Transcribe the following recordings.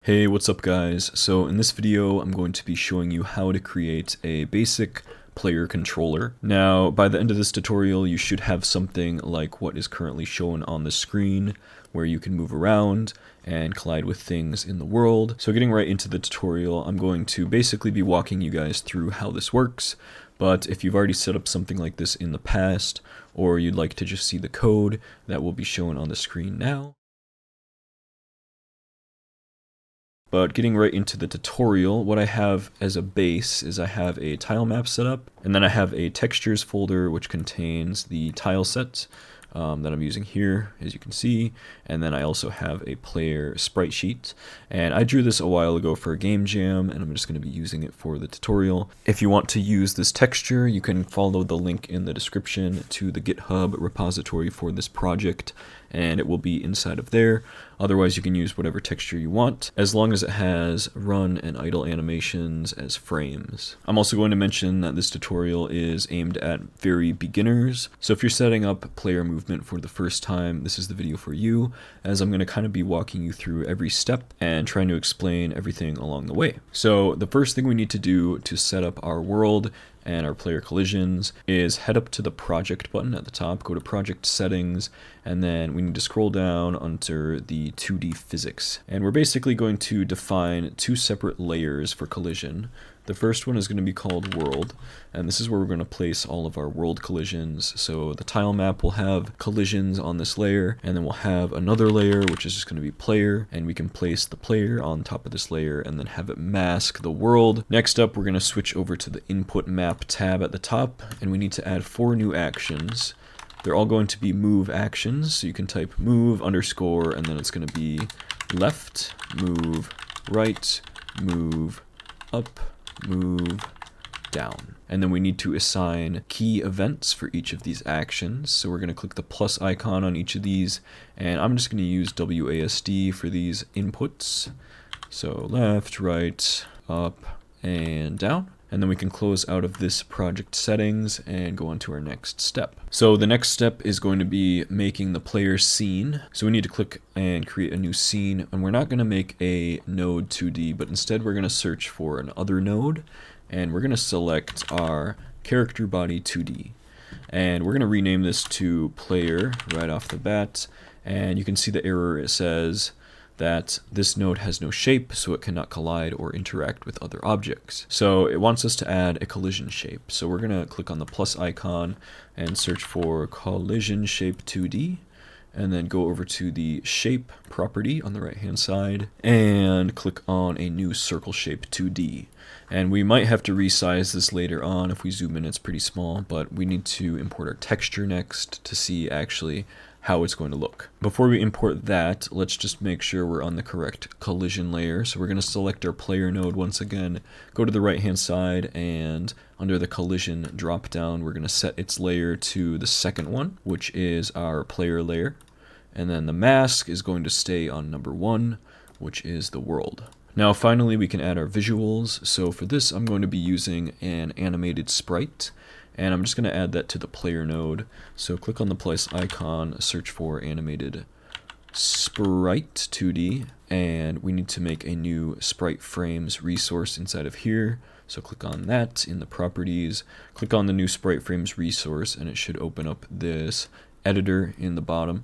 Hey, what's up guys? So in this video, I'm going to be showing you how to create a basic player controller. Now, by the end of this tutorial, you should have something like what is currently shown on the screen, where you can move around and collide with things in the world. So getting right into the tutorial, I'm going to basically be walking you guys through how this works. But if you've already set up something like this in the past, or you'd like to just see the code, that will be shown on the screen now. But getting right into the tutorial, what I have as a base is I have a tile map set up, and then I have a textures folder which contains the tile set that I'm using here, as you can see, and then I also have a player sprite sheet. And I drew this a while ago for a game jam, and I'm just going to be using it for the tutorial. If you want to use this texture, you can follow the link in the description to the GitHub repository for this project, and it will be inside of there. Otherwise, you can use whatever texture you want, as long as it has run and idle animations as frames. I'm also going to mention that this tutorial is aimed at very beginners, so if you're setting up player movement for the first time, this is the video for you, as I'm going to kind of be walking you through every step and trying to explain everything along the way. So the first thing we need to do to set up our world and our player collisions is head up to the project button at the top, go to project settings, and then we need to scroll down under the 2D physics. And we're basically going to define two separate layers for collision. The first one is going to be called world, and this is where we're going to place all of our world collisions. So the tile map will have collisions on this layer, and then we'll have another layer which is just going to be player, and we can place the player on top of this layer and then have it mask the world. Next up, we're going to switch over to the input map tab at the top, and we need to add 4 new actions. They're all going to be move actions, so you can type move underscore, and then it's going to be left, move, right, move, up, move, down. And then we need to assign key events for each of these actions. So we're going to click the plus icon on each of these, and I'm just going to use WASD for these inputs. So left, right, up, and down. And then we can close out of this project settings and go on to our next step. So the next step is going to be making the player scene. So we need to click and create a new scene, and we're not going to make a node 2D, but instead we're going to search for an other node, and we're going to select our character body 2D. And we're going to rename this to player right off the bat, and you can see the error. It says that this node has no shape, so it cannot collide or interact with other objects. So it wants us to add a collision shape. So we're going to click on the plus icon and search for collision shape 2D, and then go over to the shape property on the right hand side and click on a new circle shape 2D. And we might have to resize this later on. If we zoom in, it's pretty small, but we need to import our texture next to see actually how it's going to look. Before we import that, let's just make sure we're on the correct collision layer. So we're going to select our player node once again, go to the right hand side, and under the collision drop down, we're going to set its layer to the second one, which is our player layer. And then the mask is going to stay on number 1, which is the world. Now finally we can add our visuals. So for this I'm going to be using an animated sprite, and I'm just going to add that to the player node. So click on the plus icon, search for animated sprite 2D, and we need to make a new sprite frames resource inside of here. So click on that in the properties, click on the new sprite frames resource, and it should open up this editor in the bottom.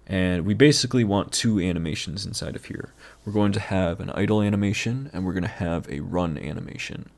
And we basically want 2 animations inside of here. We're going to have an idle animation, and we're going to have a run animation.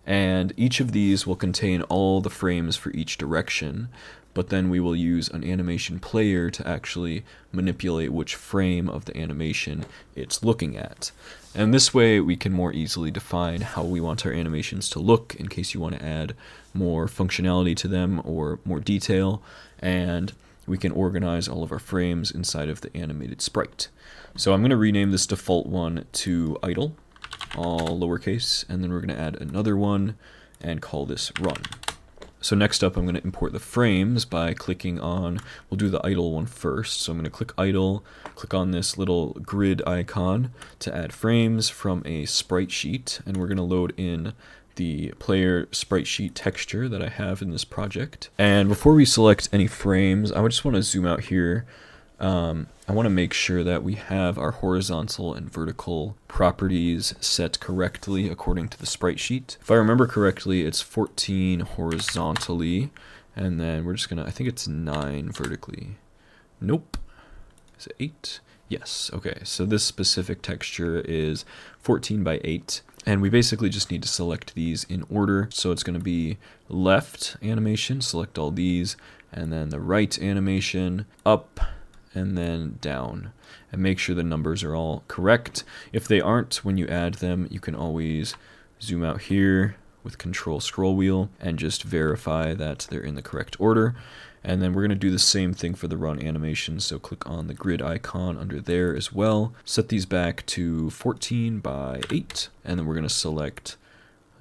And each of these will contain all the frames for each direction, but then we will use an animation player to actually manipulate which frame of the animation it's looking at. And this way we can more easily define how we want our animations to look in case you want to add more functionality to them or more detail, and we can organize all of our frames inside of the animated sprite. So I'm going to rename this default one to idle, all lowercase, and then we're going to add another one and call this run. So next up I'm going to import the frames by clicking on, we'll do the idle one first. So I'm going to click idle, click on this little grid icon to add frames from a sprite sheet, and we're going to load in the player sprite sheet texture that I have in this project. And before we select any frames, I would just want to zoom out here I want to make sure that we have our horizontal and vertical properties set correctly according to the sprite sheet. If I remember correctly, it's 14 horizontally, and then we're just gonna, I think it's 9 vertically. Nope. Is it 8? Yes. Okay, so this specific texture is 14 by 8. And we basically just need to select these in order. So it's going to be left animation, select all these, and then the right animation, up, and then down. And make sure the numbers are all correct. If they aren't, when you add them, you can always zoom out here with Control Scroll Wheel and just verify that they're in the correct order. And then we're going to do the same thing for the run animation, so click on the grid icon under there as well. Set these back to 14 by 8, and then we're going to select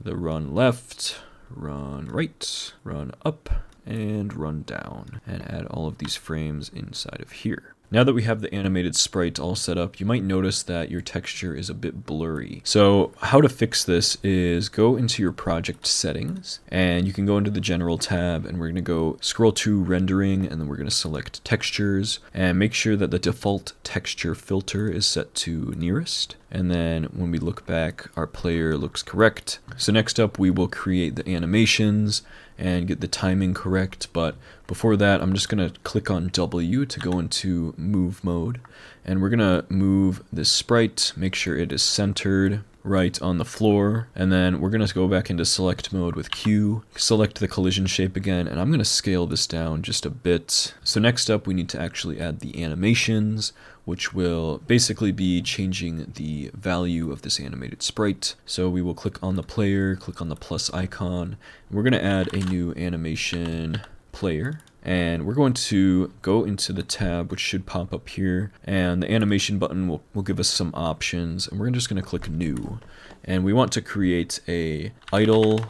the run left, run right, run up, and run down, and add all of these frames inside of here. Now that we have the animated sprite all set up, you might notice that your texture is a bit blurry. So how to fix this is go into your project settings, and you can go into the general tab, and we're going to go scroll to rendering, and then we're going to select textures, and make sure that the default texture filter is set to nearest. And then when we look back, our player looks correct. So next up, we will create the animations and get the timing correct. But before that, I'm just going to click on W to go into move mode. And we're going to move this sprite, make sure it is centered right on the floor. And then we're going to go back into select mode with Q, select the collision shape again, and I'm going to scale this down just a bit. So next up, we need to actually add the animations, which will basically be changing the value of this animated sprite. So we will click on the player, click on the plus icon, and we're going to add a new animation player. And we're going to go into the tab, which should pop up here, and the animation button will give us some options, and we're just going to click new. And we want to create a idle_left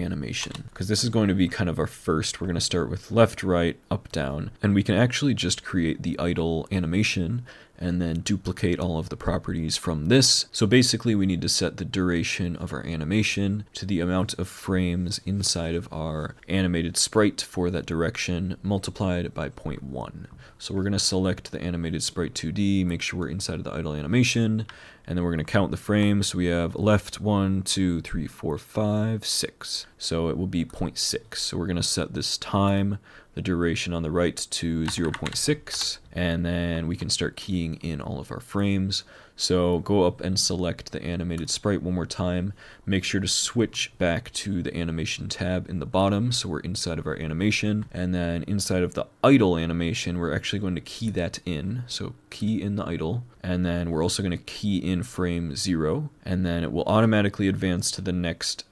animation, because this is going to be kind of our first. We're going to start with left, right, up, down, and we can actually just create the idle animation and then duplicate all of the properties from this. So basically we need to set the duration of our animation to the amount of frames inside of our animated sprite for that direction multiplied by 0.1. So we're going to select the animated sprite 2D, make sure we're inside of the idle animation, and then we're going to count the frames. So we have left 1, 2, 3, 4, 5, 6. So it will be 0.6. So we're going to set this time, the duration on the right, to 0.6, and then we can start keying in all of our frames. So go up and select the animated sprite one more time. Make sure to switch back to the animation tab in the bottom, so we're inside of our animation, and then inside of the idle animation, we're actually going to key that in. So key in the idle, and then we're also going to key in frame 0, and then it will automatically advance to the next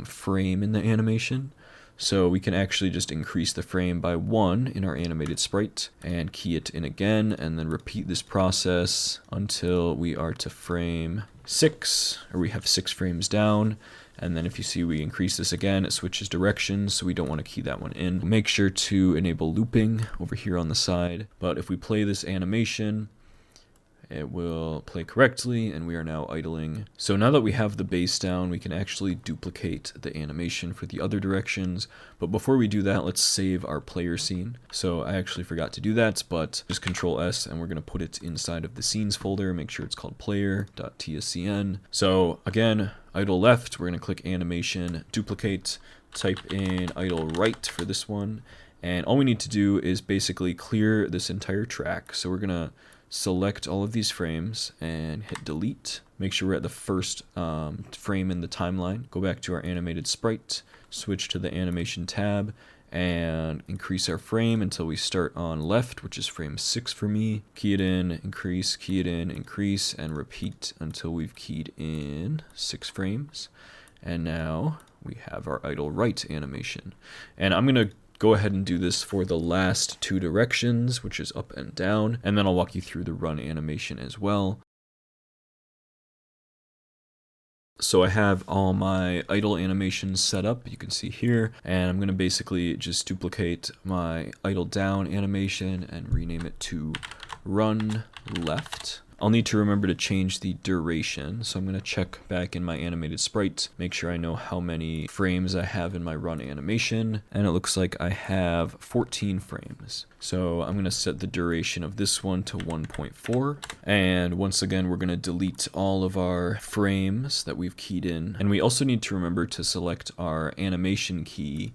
frame in the animation. So we can actually just increase the frame by 1 in our animated sprite and key it in again, and then repeat this process until we are to frame 6, or we have 6 frames down. And then if you see we increase this again, it switches directions, so we don't want to key that one in. Make sure to enable looping over here on the side. But if we play this animation, it will play correctly, and we are now idling. So now that we have the base down, we can actually duplicate the animation for the other directions. But before we do that, let's save our player scene. So I actually forgot to do that, but just Control S, and we're going to put it inside of the scenes folder. Make sure it's called player.tscn. So again, idle left, we're going to click animation, duplicate, type in idle right for this one. And all we need to do is basically clear this entire track. So we're going to select all of these frames and hit delete. Make sure we're at the first frame in the timeline. Go back to our animated sprite, switch to the animation tab, and increase our frame until we start on left, which is frame 6 for me. Key it in, increase, key it in, increase, and repeat until we've keyed in 6 frames. And now we have our idle right animation. And I'm going to go ahead and do this for the last 2 directions, which is up and down, and then I'll walk you through the run animation as well. So I have all my idle animations set up, you can see here, and I'm going to basically just duplicate my idle down animation and rename it to run left. I'll need to remember to change the duration. So I'm going to check back in my animated sprite, make sure I know how many frames I have in my run animation. And it looks like I have 14 frames. So I'm going to set the duration of this one to 1.4. And once again, we're going to delete all of our frames that we've keyed in. And we also need to remember to select our animation key.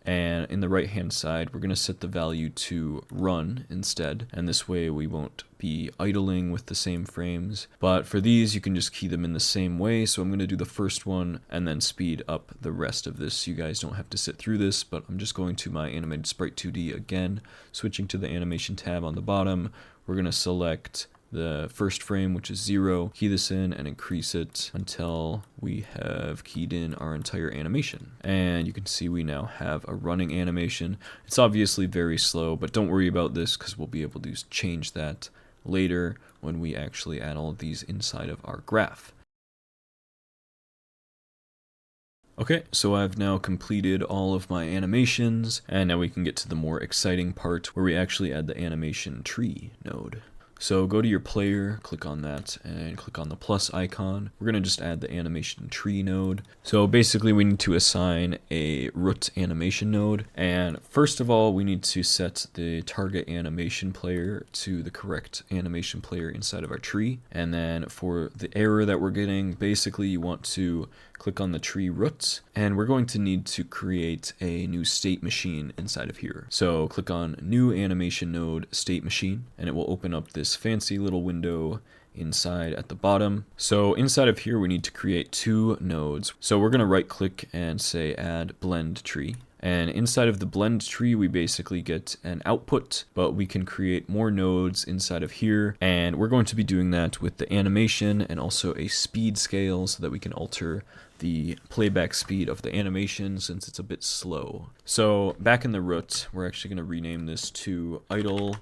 And in the right hand side, we're going to set the value to run instead. And this way we won't be idling with the same frames. But for these, you can just key them in the same way. So I'm going to do the first one and then speed up the rest of this. You guys don't have to sit through this, but I'm just going to my animated sprite 2D again, switching to the animation tab on the bottom. We're going to select the first frame, which is 0, key this in and increase it until we have keyed in our entire animation. And you can see we now have a running animation. It's obviously very slow, but don't worry about this because we'll be able to change that later when we actually add all of these inside of our graph. Okay, so I've now completed all of my animations, and now we can get to the more exciting part where we actually add the animation tree node. So go to your player, click on that, and click on the plus icon. We're going to just add the animation tree node. So basically we need to assign a root animation node. And first of all, we need to set the target animation player to the correct animation player inside of our tree. And then for the error that we're getting, basically you want to click on the tree root, and we're going to need to create a new state machine inside of here. So click on new animation node state machine, and it will open up this fancy little window inside at the bottom. So inside of here, we need to create 2 nodes. So we're going to right click and say add blend tree. And inside of the blend tree, we basically get an output, but we can create more nodes inside of here. And we're going to be doing that with the animation and also a speed scale so that we can alter the playback speed of the animation since it's a bit slow. So back in the root, we're actually going to rename this to idle.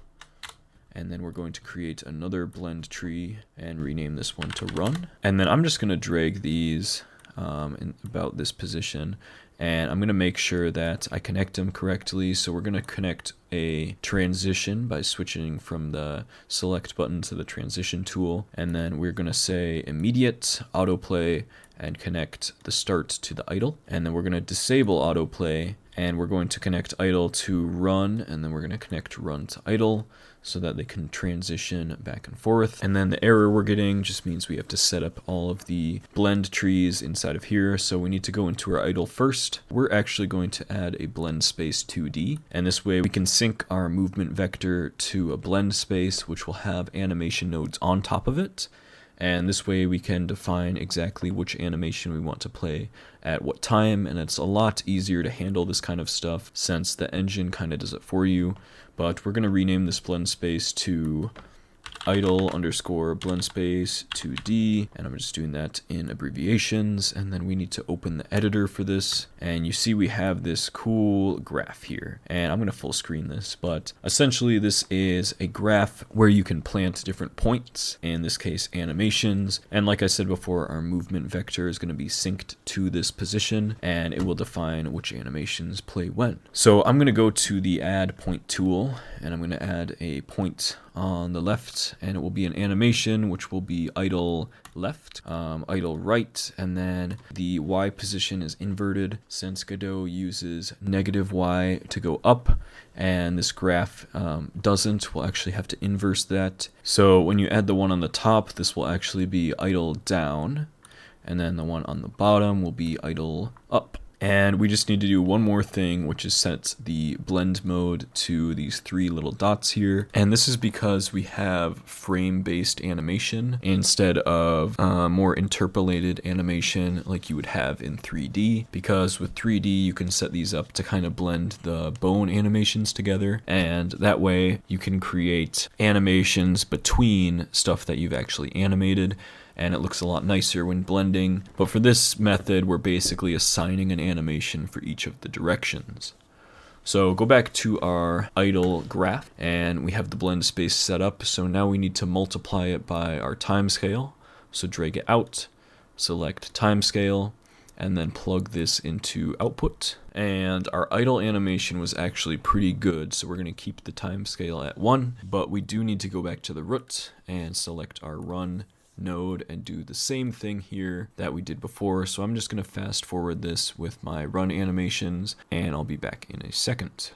And then we're going to create another blend tree and rename this one to run. And then I'm just going to drag these in about this position. And I'm going to make sure that I connect them correctly. So we're going to connect a transition by switching from the select button to the transition tool. And then we're going to say immediate autoplay and connect the start to the idle. And then we're going to disable autoplay, and we're going to connect idle to run, and then we're going to connect run to idle so that they can transition back and forth. And then the error we're getting just means we have to set up all of the blend trees inside of here. So we need to go into our idle first. We're actually going to add a blend space 2D, and this way we can sync our movement vector to a blend space, which will have animation nodes on top of it. And this way we can define exactly which animation we want to play at what time, and it's a lot easier to handle this kind of stuff since the engine kind of does it for you. But we're going to rename this blend space to idle underscore blend space 2D, and I'm just doing that in abbreviations. And then we need to open the editor for this, and you see we have this cool graph here, and I'm going to full screen this, but essentially this is a graph where you can plant different points, in this case animations, and like I said before, our movement vector is going to be synced to this position, and it will define which animations play when. So I'm going to go to the add point tool, and I'm going to add a point on the left, and it will be an animation which will be idle left, idle right, and then the Y position is inverted since Godot uses negative Y to go up, and this graph doesn't. We'll actually have to inverse that. So when you add the one on the top, this will actually be idle down, and then the one on the bottom will be idle up. And we just need to do one more thing, which is set the blend mode to these 3 little dots here. And this is because we have frame-based animation instead of more interpolated animation like you would have in 3D. Because with 3D, you can set these up to kind of blend the bone animations together. And that way you can create animations between stuff that you've actually animated, and it looks a lot nicer when blending. But for this method, we're basically assigning an animation for each of the directions. So go back to our idle graph, and we have the blend space set up. So now we need to multiply it by our time scale. So drag it out, select time scale, and then plug this into output. And our idle animation was actually pretty good, so we're going to keep the time scale at 1, but we do need to go back to the root and select our run node and do the same thing here that we did before. So I'm just going to fast forward this with my run animations, and I'll be back in a second.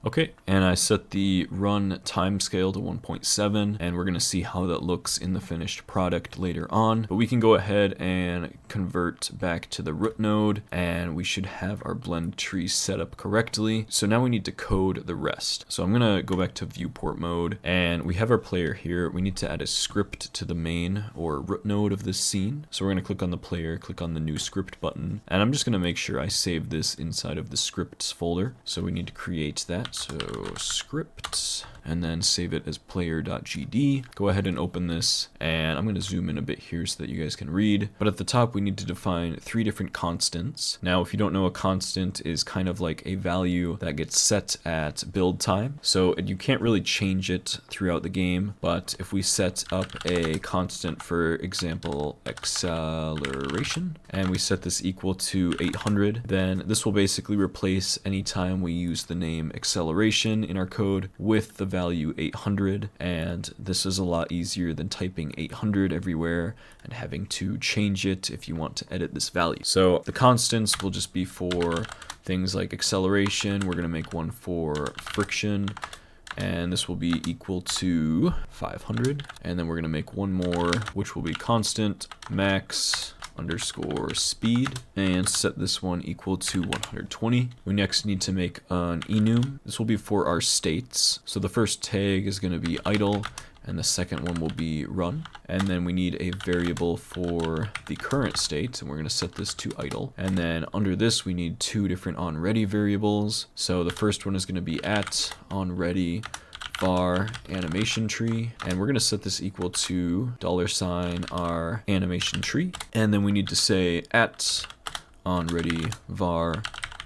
Okay, and I set the run timescale to 1.7, and we're going to see how that looks in the finished product later on. But we can go ahead and convert back to the root node, and we should have our blend tree set up correctly. So now we need to code the rest. So I'm going to go back to viewport mode, and we have our player here. We need to add a script to the main or root node of this scene. So we're going to click on the player, click on the new script button, and I'm just going to make sure I save this inside of the scripts folder. So we need to create that. So scripts, and then save it as player.gd. Go ahead and open this, and I'm going to zoom in a bit here so that you guys can read. But at the top, we need to define 3 different constants. Now, if you don't know, a constant is kind of like a value that gets set at build time. So you can't really change it throughout the game, but if we set up a constant, for example, acceleration, and we set this equal to 800, then this will basically replace any time we use the name acceleration in our code with the value 800, and this is a lot easier than typing 800 everywhere and having to change it if you want to edit this value. So the constants will just be for things like acceleration. We're going to make one for friction, and this will be equal to 500, and then we're going to make one more which will be constant max underscore speed, and set this one equal to 120. We next need to make an enum. This will be for our states. So the first tag is going to be idle, and the second one will be run. And then we need a variable for the current state, and we're going to set this to idle. And then under this, we need 2 different onReady variables. So the first one is going to be at onReady var animation tree, and we're going to set this equal to $ our animation tree. And then we need to say at onReady var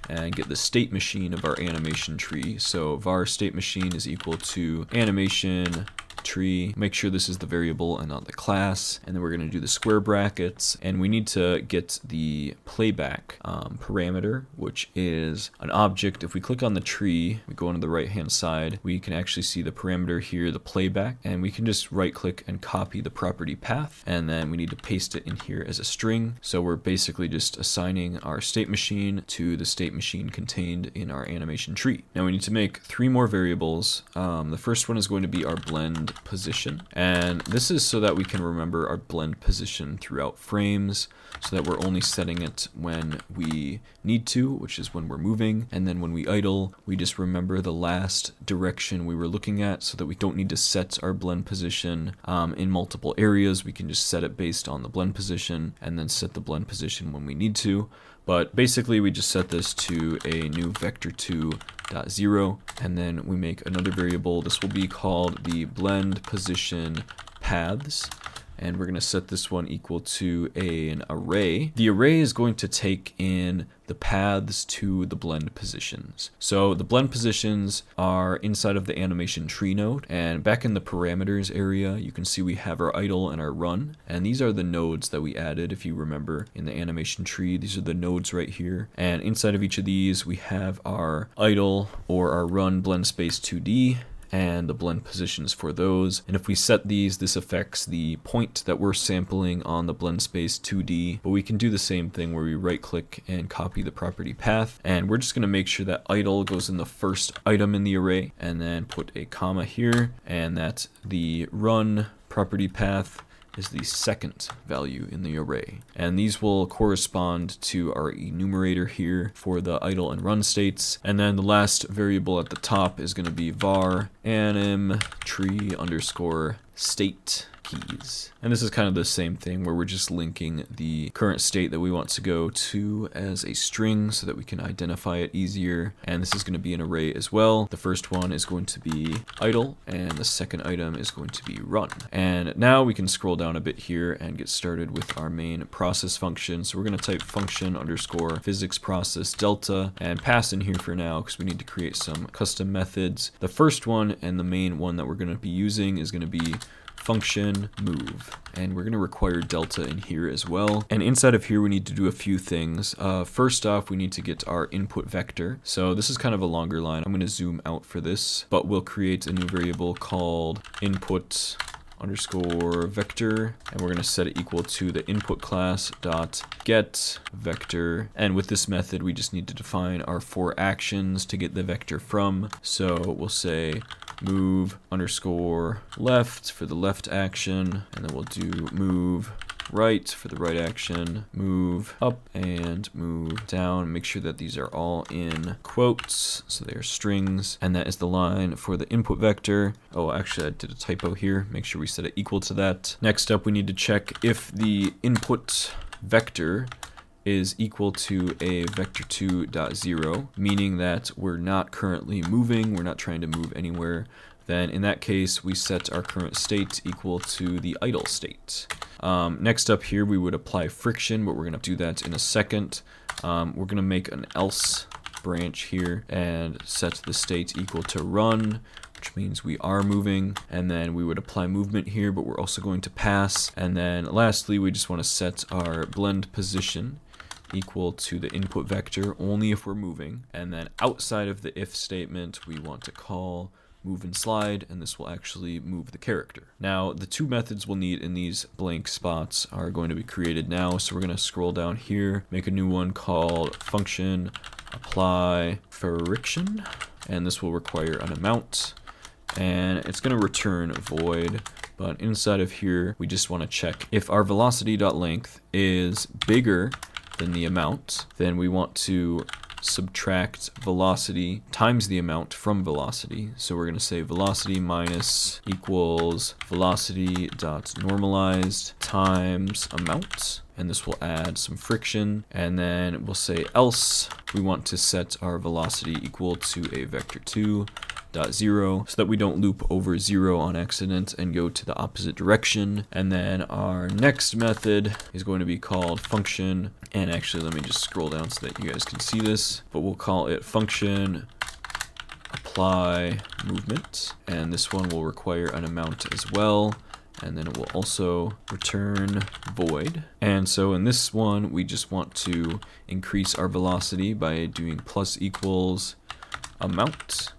and get the state machine of our animation tree. So var state machine is equal to animation tree. Make sure this is the variable and not the class. And then we're going to do the square brackets, and we need to get the playback parameter, which is an object. If we click on the tree, we go onto the right hand side, we can actually see the parameter here, the playback, and we can just right click and copy the property path, and then we need to paste it in here as a string. So we're basically just assigning our state machine to the state machine contained in our animation tree. Now we need to make 3 more variables. The first one is going to be our blend position, and this is so that we can remember our blend position throughout frames, so that we're only setting it when we need to, which is when we're moving, and then when we idle, we just remember the last direction we were looking at, so that we don't need to set our blend position in multiple areas. We can just set it based on the blend position and then set the blend position when we need to. But basically we just set this to a new vector2.0, and then we make another variable. This will be called the blend position paths, and we're going to set this one equal to an array. The array is going to take in the paths to the blend positions. So the blend positions are inside of the animation tree node, and back in the parameters area, you can see we have our idle and our run, and these are the nodes that we added. If you remember in the animation tree, these are the nodes right here, and inside of each of these we have our idle or our run blend space 2D and the blend positions for those. And if we set these, this affects the point that we're sampling on the blend space 2D, but we can do the same thing where we right click and copy the property path, and we're just going to make sure that idle goes in the first item in the array, and then put a comma here, and that the run property path is the second value in the array. And these will correspond to our enumerator here for the idle and run states. And then the last variable at the top is going to be var anim tree underscore state keys. And this is kind of the same thing where we're just linking the current state that we want to go to as a string so that we can identify it easier. And this is going to be an array as well. The first one is going to be idle, and the second item is going to be run. And now we can scroll down a bit here and get started with our main process function. So we're going to type function underscore physics process delta and pass in here for now because we need to create some custom methods. The first one and the main one that we're going to be using is going to be function move. And we're going to require delta in here as well. And inside of here, we need to do a few things. First off, we need to get our input vector. So this is kind of a longer line. I'm going to zoom out for this, but we'll create a new variable called input underscore vector, and we're going to set it equal to the input class dot get vector. And with this method, we just need to define our 4 actions to get the vector from. So we'll say move underscore left for the left action, and then we'll do move right for the right action, move up and move down. Make sure that these are all in quotes, so they are strings, and that is the line for the input vector. Oh, actually I did a typo here. Make sure we set it equal to that. Next up, we need to check if the input vector is equal to a vector2.0, meaning that we're not currently moving, we're not trying to move anywhere. Then in that case, we set our current state equal to the idle state. Next up here, we would apply friction, but we're going to do that in a second. We're going to make an else branch here and set the state equal to run, which means we are moving. And then we would apply movement here, but we're also going to pass. And then lastly, we just want to set our blend position equal to the input vector only if we're moving. And then outside of the if statement, we want to call move and slide, and this will actually move the character. Now, the 2 methods we'll need in these blank spots are going to be created now. So we're going to scroll down here, make a new one called function apply friction, and this will require an amount, and it's going to return void. But inside of here, we just want to check if our velocity.length is bigger than the amount, then we want to subtract velocity times the amount from velocity. So we're going to say velocity minus equals velocity dot normalized times amount, and this will add some friction. And then we'll say else we want to set our velocity equal to a vector2.0 so that we don't loop over 0 on accident and go to the opposite direction. And then our next method is going to be called function, and actually let me just scroll down so that you guys can see this, but we'll call it function apply movement, and this one will require an amount as well, and then it will also return void. And so in this one, we just want to increase our velocity by doing plus equals amount,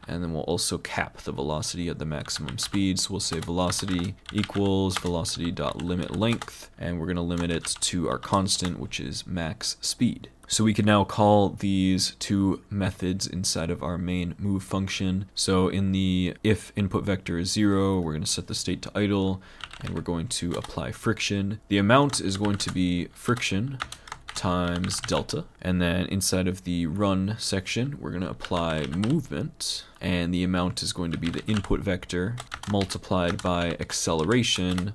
and then we'll also cap the velocity at the maximum speed. So we'll say velocity equals velocity.limit length, and we're going to limit it to our constant, which is max speed. So we can now call these 2 methods inside of our main move function. So in the if input vector is 0, we're going to set the state to idle, and we're going to apply friction. The amount is going to be friction times delta, and then inside of the run section, we're going to apply movement, and the amount is going to be the input vector multiplied by acceleration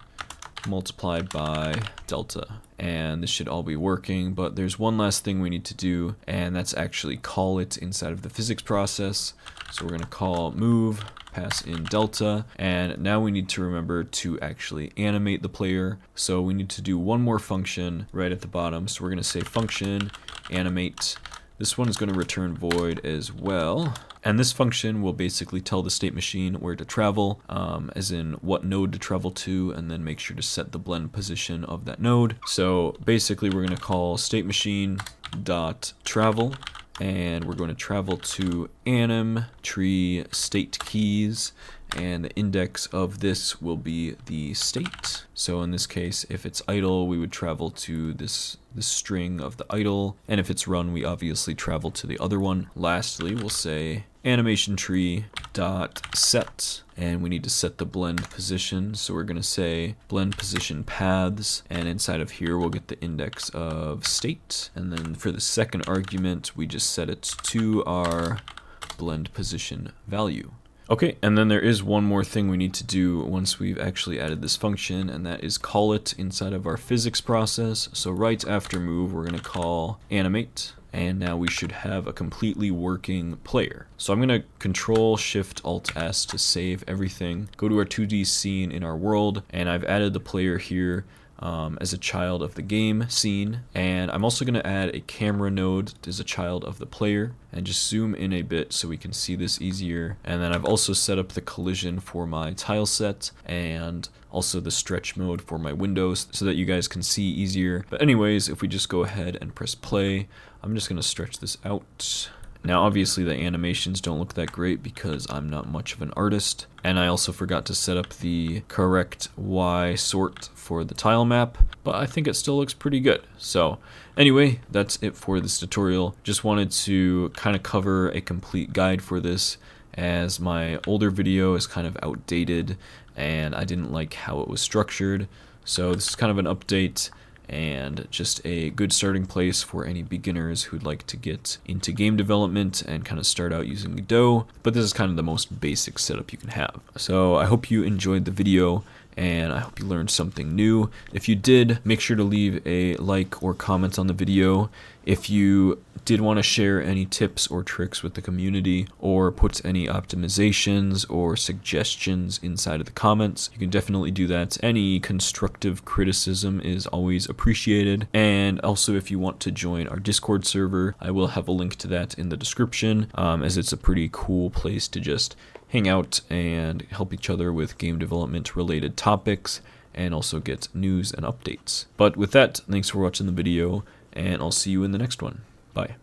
multiplied by delta. And this should all be working, but there's one last thing we need to do, and that's actually call it inside of the physics process. So we're going to call move, pass in delta, and now we need to remember to actually animate the player. So we need to do one more function right at the bottom. So we're going to say function animate. This one is going to return void as well. And this function will basically tell the state machine where to travel, as in what node to travel to, and then make sure to set the blend position of that node. So basically we're going to call state machine dot travel, and we're going to travel to anim tree state keys, and the index of this will be the state. So in this case, if it's idle, we would travel to this string of the idle, and if it's run, we obviously travel to the other one. Lastly, we'll say animation tree dot set, and we need to set the blend position. So we're going to say blend position paths, and inside of here we'll get the index of state, and then for the second argument we just set it to our blend position value. Okay, and then there is one more thing we need to do once we've actually added this function, and that is call it inside of our physics process. So right after move, we're going to call animate, and now we should have a completely working player. So I'm going to Control-Shift-Alt-S to save everything. Go to our 2D scene in our world, and I've added the player here. as a child of the game scene, and I'm also going to add a camera node as a child of the player, and just zoom in a bit so we can see this easier. And then I've also set up the collision for my tile set and also the stretch mode for my windows so that you guys can see easier. But anyways, if we just go ahead and press play, I'm just going to stretch this out. Now obviously the animations don't look that great because I'm not much of an artist, and I also forgot to set up the correct Y sort for the tile map, but I think it still looks pretty good. So anyway, that's it for this tutorial. Just wanted to kind of cover a complete guide for this, as my older video is kind of outdated and I didn't like how it was structured. So this is kind of an update and just a good starting place for any beginners who'd like to get into game development and kind of start out using Godot. But this is kind of the most basic setup you can have. So I hope you enjoyed the video, and I hope you learned something new. If you did, make sure to leave a like or comment on the video. If you did want to share any tips or tricks with the community, or put any optimizations or suggestions inside of the comments, you can definitely do that. Any constructive criticism is always appreciated. And also, if you want to join our Discord server, I will have a link to that in the description, as it's a pretty cool place to just hang out and help each other with game development related topics, and also get news and updates. But with that, thanks for watching the video, and I'll see you in the next one. Bye.